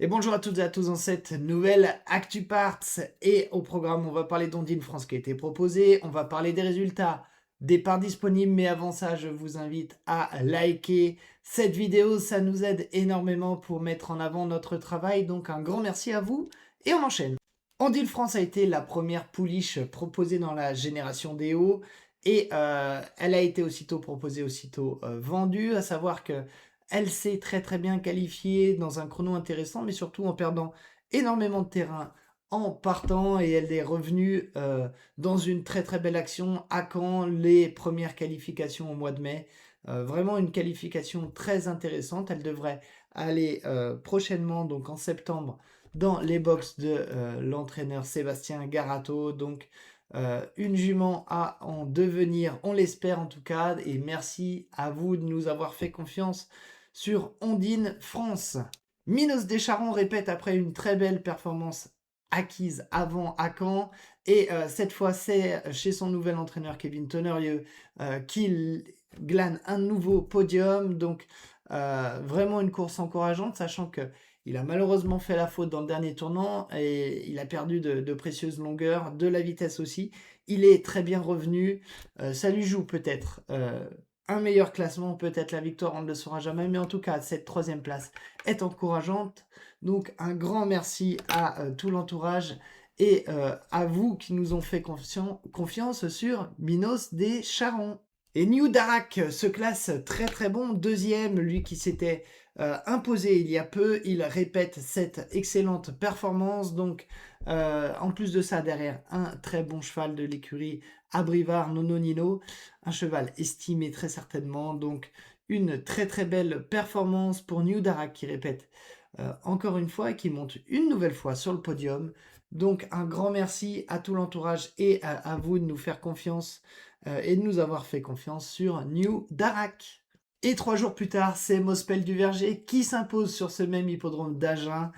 Et bonjour à toutes et à tous dans cette nouvelle ActuParts. Et au programme, on va parler d'Ondine France qui a été proposé. On va parler des résultats, des parts disponibles. Mais avant ça, je vous invite à liker cette vidéo. Ça nous aide énormément pour mettre en avant notre travail. Donc un grand merci à vous. Et on enchaîne. Ondine France a été la première pouliche proposée dans la génération des hauts. Et elle a été aussitôt proposée, aussitôt vendue. À savoir que elle s'est très très bien qualifiée dans un chrono intéressant, mais surtout en perdant énormément de terrain en partant, et elle est revenue dans une très très belle action à Caen, les premières qualifications au mois de mai. Vraiment une qualification très intéressante. Elle devrait aller prochainement, donc en septembre, dans les box de l'entraîneur Sébastien Garato. Donc une jument à en devenir, on l'espère en tout cas, et merci à vous de nous avoir fait confiance sur Ondine France. Minos Descharons répète après une très belle performance acquise avant à Caen, et cette fois c'est chez son nouvel entraîneur Kevin Tonnerieux qu'il glane un nouveau podium. Donc vraiment une course encourageante, sachant que il a malheureusement fait la faute dans le dernier tournant et il a perdu de précieuses longueurs, de la vitesse aussi. Il est très bien revenu, ça lui joue peut-être un meilleur classement, peut-être la victoire, on ne le saura jamais, mais en tout cas, cette troisième place est encourageante. Donc, un grand merci à tout l'entourage et à vous qui nous ont fait confiance sur Minos des Charons. Et New Darak se classe très très bon, deuxième, lui qui s'était imposé il y a peu. Il répète cette excellente performance. Donc, en plus de ça, derrière, un très bon cheval de l'écurie Abrivard Nononino, un cheval estimé très certainement. Donc, une très très belle performance pour New Darak qui répète encore une fois et qui monte une nouvelle fois sur le podium. Donc, un grand merci à tout l'entourage et à vous de nous faire confiance et de nous avoir fait confiance sur New Darak. Et 3 jours plus tard, c'est Mospel du Verger qui s'impose sur ce même hippodrome d'Agen.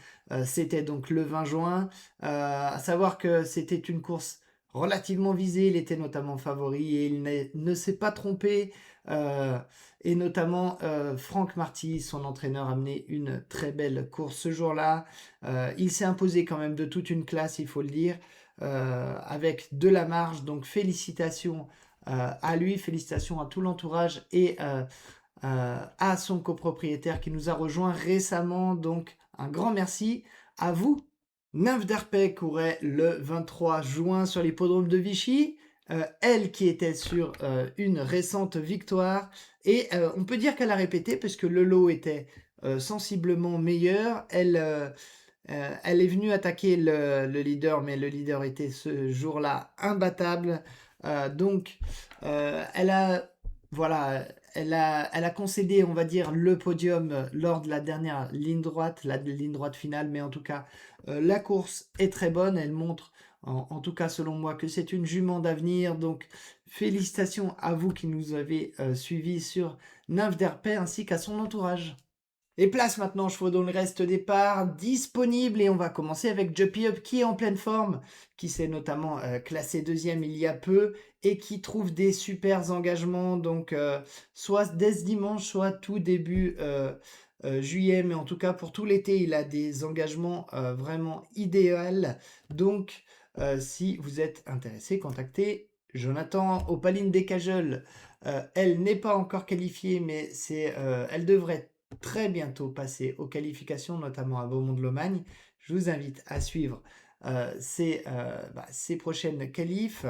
C'était donc le 20 juin. À savoir que c'était une course relativement visée. Il était notamment favori et il ne s'est pas trompé. Et notamment, Franck Marty, son entraîneur, a mené une très belle course ce jour-là. Il s'est imposé quand même de toute une classe, il faut le dire, avec de la marge. Donc félicitations à lui, félicitations à tout l'entourage et à son copropriétaire qui nous a rejoint récemment. Donc un grand merci à vous. Nymphe d'Arpey courait le 23 juin sur l'hippodrome de Vichy. Elle qui était sur une récente victoire. Et on peut dire qu'elle a répété puisque le lot était sensiblement meilleur. Elle est venue attaquer le leader, mais le leader était ce jour-là imbattable. Donc, elle a, voilà, elle a concédé, on va dire, le podium lors de la dernière ligne droite, la ligne droite finale. Mais en tout cas, la course est très bonne. Elle montre, en tout cas selon moi, que c'est une jument d'avenir. Donc, félicitations à vous qui nous avez suivis sur Nymphe d'Herpé ainsi qu'à son entourage. Et place maintenant, chevaux dans le reste départ disponible, et on va commencer avec Juppy Up qui est en pleine forme, qui s'est notamment classé deuxième il y a peu et qui trouve des super engagements, donc soit dès ce dimanche, soit tout début juillet, mais en tout cas pour tout l'été, il a des engagements vraiment idéaux. Donc si vous êtes intéressé, contactez Jonathan. Opaline des Cajoles, elle n'est pas encore qualifiée, mais elle devrait très bientôt passer aux qualifications, notamment à Beaumont-de-Lomagne. Je vous invite à suivre ces prochaines qualifs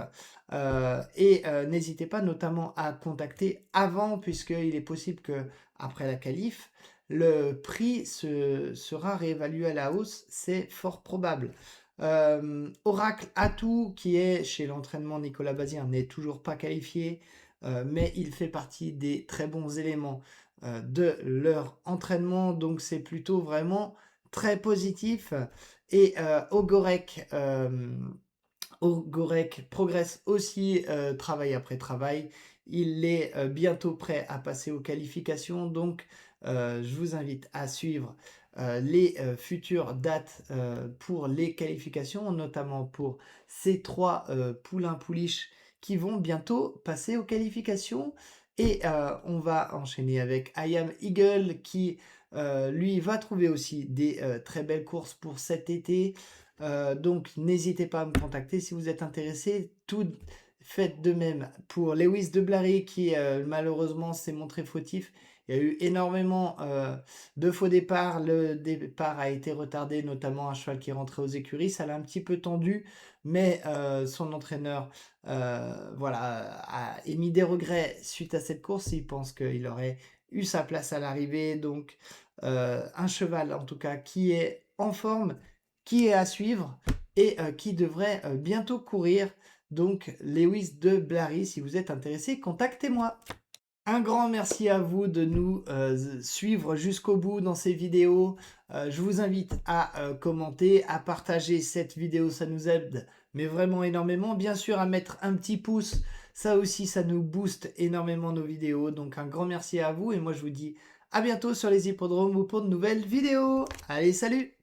et n'hésitez pas notamment à contacter avant, puisqu'il est possible que après la qualif, le prix sera réévalué à la hausse, c'est fort probable. Oracle Atout, qui est chez l'entraînement Nicolas Bazir, n'est toujours pas qualifié, mais il fait partie des très bons éléments de leur entraînement, donc c'est plutôt vraiment très positif. Et Ogorek progresse aussi travail après travail. Il est bientôt prêt à passer aux qualifications, donc je vous invite à suivre les futures dates pour les qualifications, notamment pour ces 3 poulains pouliches qui vont bientôt passer aux qualifications. Et on va enchaîner avec I Am Eagle qui Lui, il va trouver aussi des très belles courses pour cet été. Donc n'hésitez pas à me contacter si vous êtes intéressé. Faites de même pour Lewis de Blary qui malheureusement s'est montré fautif. Il y a eu énormément de faux départs. Le départ a été retardé, notamment un cheval qui rentrait aux écuries. Ça l'a un petit peu tendu, mais son entraîneur voilà, a émis des regrets suite à cette course. Il pense qu'il aurait eu sa place à l'arrivée. Donc un cheval en tout cas qui est en forme, qui est à suivre et qui devrait bientôt courir. Donc Lewis de Blary, si vous êtes intéressé, contactez-moi. Un grand merci à vous de nous suivre jusqu'au bout dans ces vidéos. Je vous invite à commenter, à partager cette vidéo, ça nous aide, mais vraiment énormément. Bien sûr, à mettre un petit pouce, ça aussi, ça nous booste énormément nos vidéos. Donc un grand merci à vous et moi je vous dis à bientôt sur les hippodromes ou pour de nouvelles vidéos. Allez, salut!